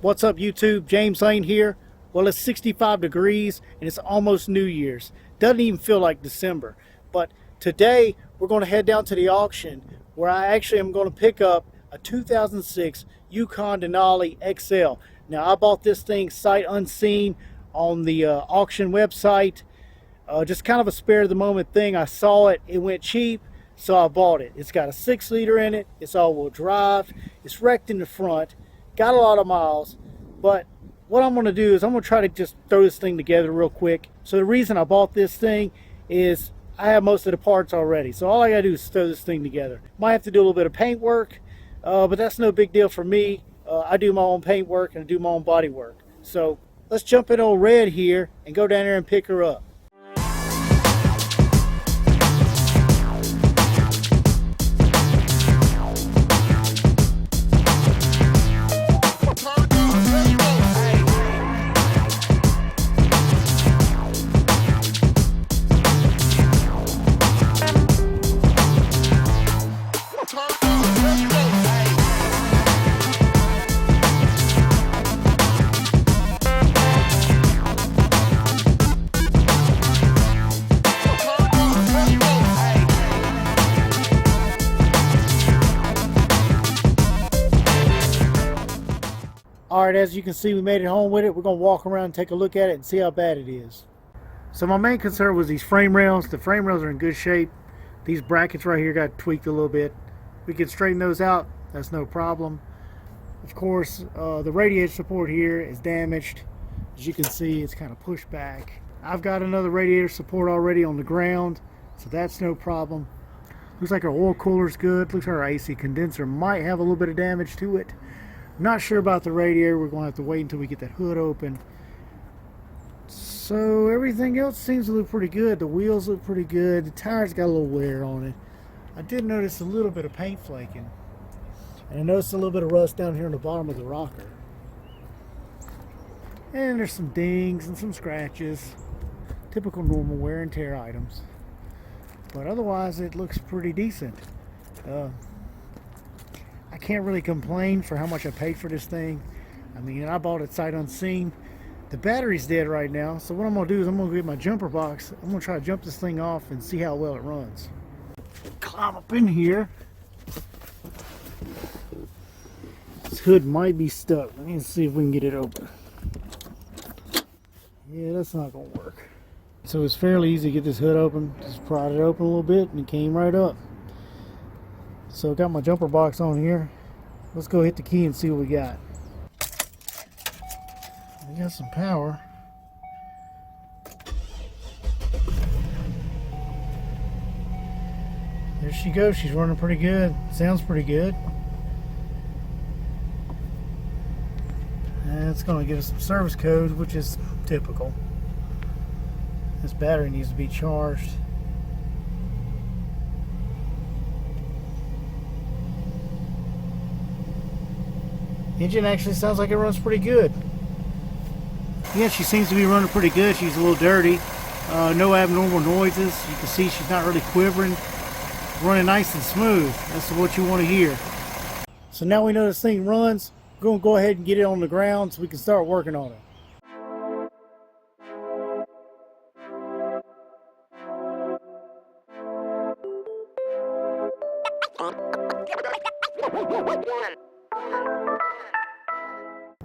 What's up YouTube? James Lane here. Well, it's 65 degrees and it's almost New Year's. Doesn't even feel like December. But today we're going to head down to the auction where I actually am going to pick up a 2006 Yukon Denali XL. Now I bought this thing sight unseen on the auction website. Just kind of a spare of the moment thing. I saw it, it went cheap, so I bought it. It's got a 6-liter in it, it's all-wheel drive, it's wrecked in the front, got a lot of miles, but what I'm going to do is I'm going to try to just throw this thing together real quick. So the reason I bought this thing is I have most of the parts already, so all I got to do is throw this thing together. Might have to do a little bit of paint work, but that's no big deal for me. I do my own paint work and I do my own body work. So let's jump in old Red here and go down there and pick her up. Alright, as you can see, we made it home with it. We're going to walk around and take a look at it and see how bad it is. So my main concern was these frame rails. The frame rails are in good shape. These brackets right here got tweaked a little bit. We can straighten those out. That's no problem. Of course, the radiator support here is damaged. As you can see, it's kind of pushed back. I've got another radiator support already on the ground, so that's no problem. Looks like our oil cooler is good. Looks like our AC condenser might have a little bit of damage to it. Not sure about the radiator. We're going to have to wait until we get that hood open. So everything else seems to look pretty good. The wheels look pretty good. The tires got a little wear on it. I did notice a little bit of paint flaking. And I noticed a little bit of rust down here on the bottom of the rocker. And there's some dings and some scratches. Typical normal wear and tear items. But otherwise it looks pretty decent. I can't really complain for how much I paid for this thing. I mean, I bought it sight unseen. The battery's dead right now, so what I'm going to do is I'm going to get my jumper box. I'm going to try to jump this thing off and see how well it runs. Climb up in here. This hood might be stuck. Let me see if we can get it open. Yeah, that's not going to work. So it's fairly easy to get this hood open. Just pried it open a little bit and it came right up. So I got my jumper box on here. Let's go hit the key and see what we got. We got some power. There she goes. She's running pretty good. Sounds pretty good. And it's going to give us some service codes, which is typical. This battery needs to be charged. Engine actually sounds like it runs pretty good. Yeah, she seems to be running pretty good. She's a little dirty. No abnormal noises. You can see she's not really quivering. Running nice and smooth. That's what you want to hear. So now we know this thing runs. We're going to go ahead and get it on the ground so we can start working on it.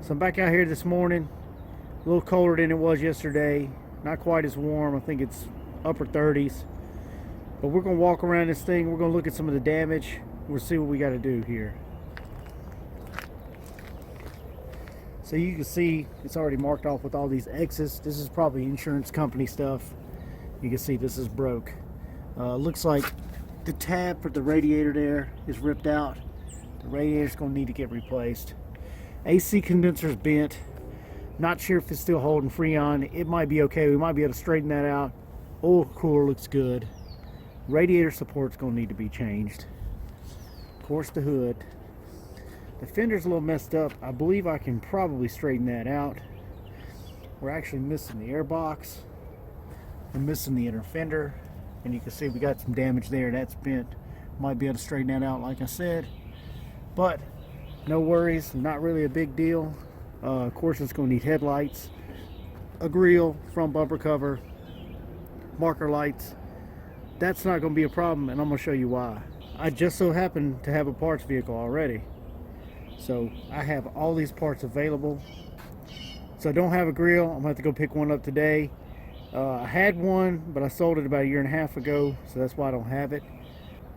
So I'm back out here this morning, a little colder than it was yesterday, not quite as warm. I think it's upper 30s, but we're going to walk around this thing. We're going to look at some of the damage. We'll see what we got to do here. So you can see it's already marked off with all these X's. This is probably insurance company stuff. You can see this is broke. Looks like the tab for the radiator there is ripped out. The radiator's going to need to get replaced. AC condenser's bent. Not sure if it's still holding Freon. It might be okay. We might be able to straighten that out. Oil cooler looks good. Radiator support's going to need to be changed. Of course, the hood. The fender's a little messed up. I believe I can probably straighten that out. We're actually missing the air box. We're missing the inner fender. And you can see we got some damage there. That's bent. Might be able to straighten that out like I said. But no worries, not really a big deal. Of course, it's going to need headlights, a grille, front bumper cover, marker lights. That's not going to be a problem, and I'm going to show you why. I just so happen to have a parts vehicle already, so I have all these parts available. So I don't have a grill. I'm going to have to go pick one up today. I had one, but I sold it about 1.5 years ago, so that's why I don't have it.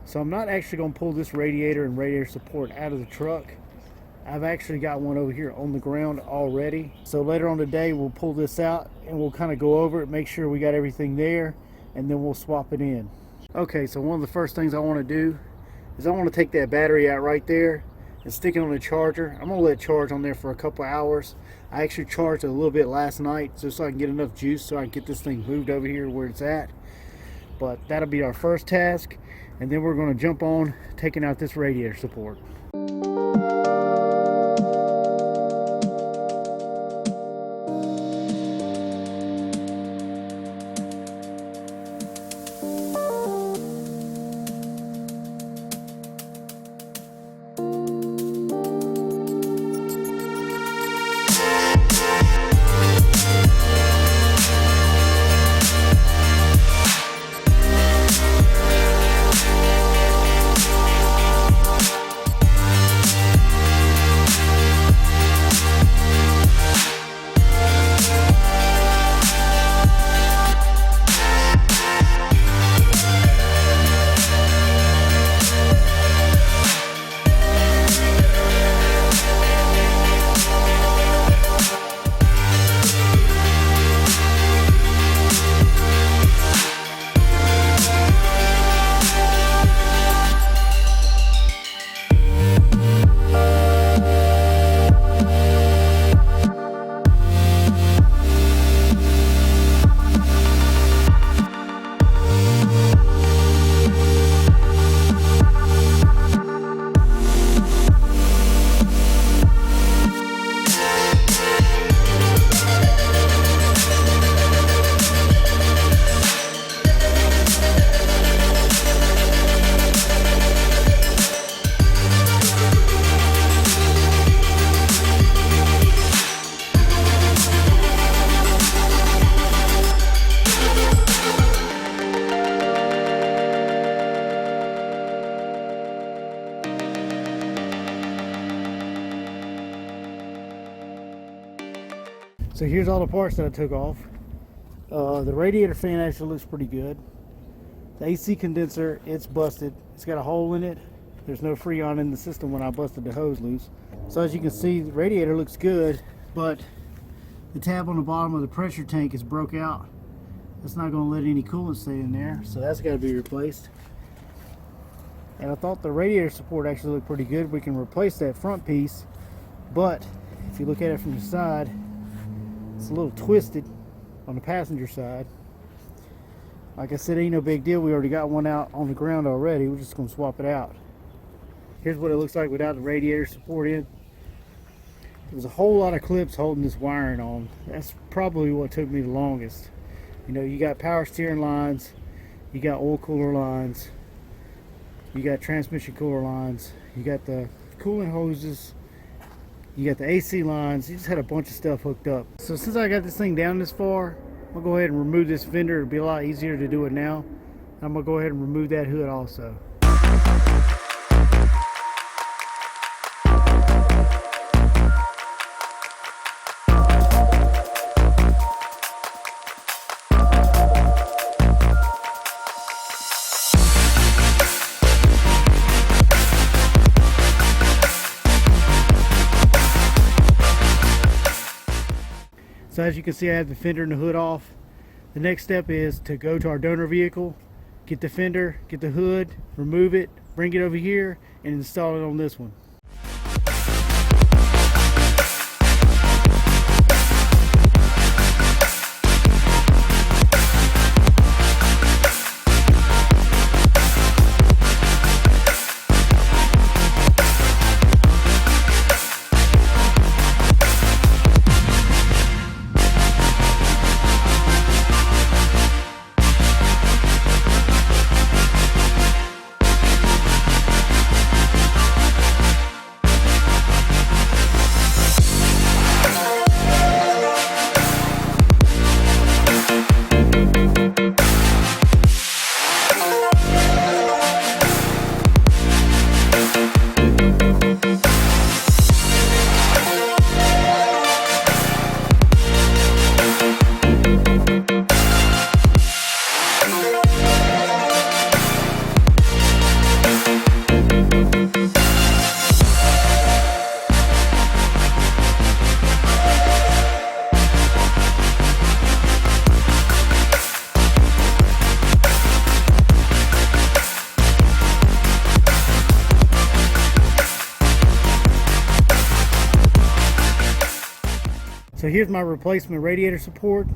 So I'm not actually going to pull this radiator and radiator support out of the truck. I've actually got one over here on the ground already. So later on today, we'll pull this out and we'll kind of go over it, make sure we got everything there, and then we'll swap it in. Okay, so one of the first things I want to do is I want to take that battery out right there and stick it on the charger. I'm going to let it charge on there for a couple hours. I actually charged it a little bit last night just so I can get enough juice so I can get this thing moved over here where it's at. But that'll be our first task, and then we're going to jump on taking out this radiator support. So here's all the parts that I took off. The radiator fan actually looks pretty good. The AC condenser, it's busted. It's got a hole in it. There's no Freon in the system when I busted the hose loose. So as you can see, the radiator looks good, but the tab on the bottom of the pressure tank is broke out. It's not going to let any coolant stay in there, so that's got to be replaced. And I thought the radiator support actually looked pretty good. We can replace that front piece, but if you look at it from the side, it's a little twisted on the passenger side. Like I said, ain't no big deal. We already got one out on the ground already. We're just going to swap it out. Here's what it looks like without the radiator support in. There's a whole lot of clips holding this wiring on. That's probably what took me the longest. You know, you got power steering lines, you got oil cooler lines, you got transmission cooler lines, you got the coolant hoses, you got the AC lines. You just had a bunch of stuff hooked up. So since I got this thing down this far, I'm gonna go ahead and remove this fender. It'll be a lot easier to do it now. I'm gonna go ahead and remove that hood also. So as you can see, I have the fender and the hood off. The next step is to go to our donor vehicle, get the fender, get the hood, remove it, bring it over here, and install it on this one. So here's my replacement radiator support.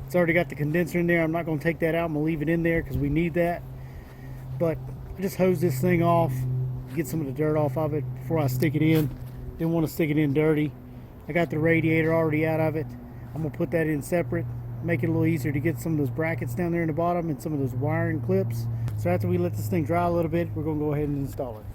It's already got the condenser in there. I'm not going to take that out. I'm going to leave it in there because we need that. But I just hose this thing off, get some of the dirt off of it before I stick it in. Didn't want to stick it in dirty. I got the radiator already out of it. I'm going to put that in separate, make it a little easier to get some of those brackets down there in the bottom and some of those wiring clips. So after we let this thing dry a little bit, we're going to go ahead and install it.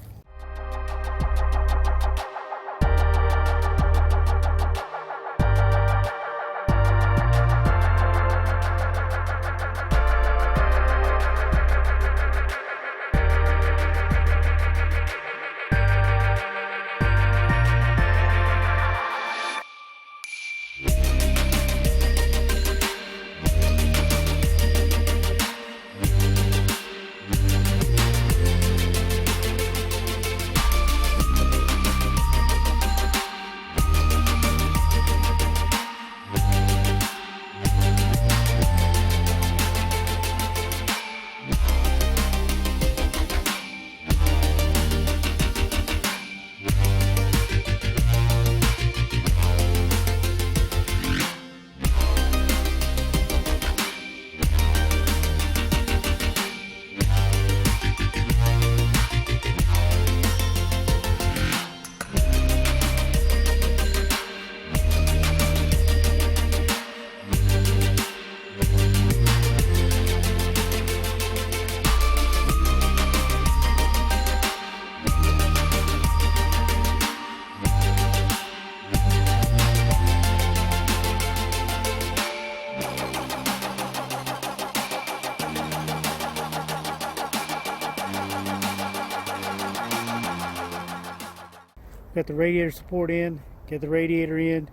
Got the radiator support in, get the radiator in,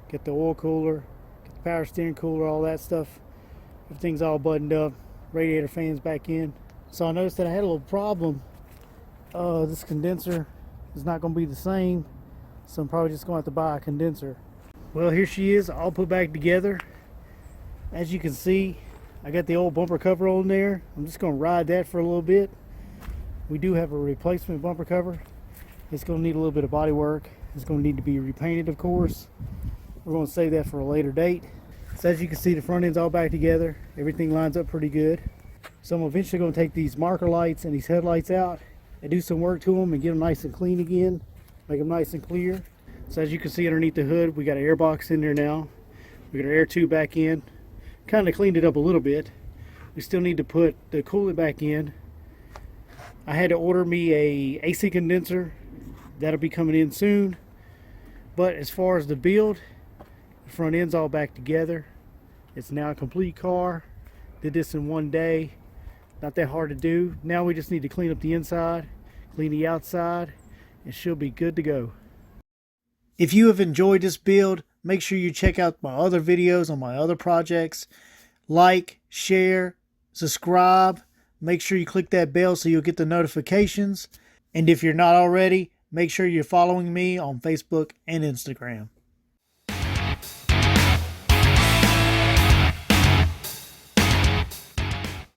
get the oil cooler, get the power steering cooler, all that stuff. Everything's all buttoned up. Radiator fans back in. So I noticed that I had a little problem. This condenser is not going to be the same, so I'm probably just going to have to buy a condenser. Well, here she is, all put back together. As you can see, I got the old bumper cover on there. I'm just going to ride that for a little bit. We do have a replacement bumper cover. It's going to need a little bit of body work. It's going to need to be repainted, of course. We're going to save that for a later date. So as you can see, the front end's all back together. Everything lines up pretty good. So I'm eventually going to take these marker lights and these headlights out and do some work to them and get them nice and clean again. Make them nice and clear. So as you can see underneath the hood, we got an air box in there now. We got our air tube back in. Kind of cleaned it up a little bit. We still need to put the coolant back in. I had to order me a AC condenser. That'll be coming in soon. But as far as the build, the front end's all back together. It's now a complete car. Did this in one day. Not that hard to do. Now we just need to clean up the inside, clean the outside, and she'll be good to go. If you have enjoyed this build, make sure you check out my other videos on my other projects. Like, share, subscribe. Make sure you click that bell so you'll get the notifications. And if you're not already, make sure you're following me on Facebook and Instagram.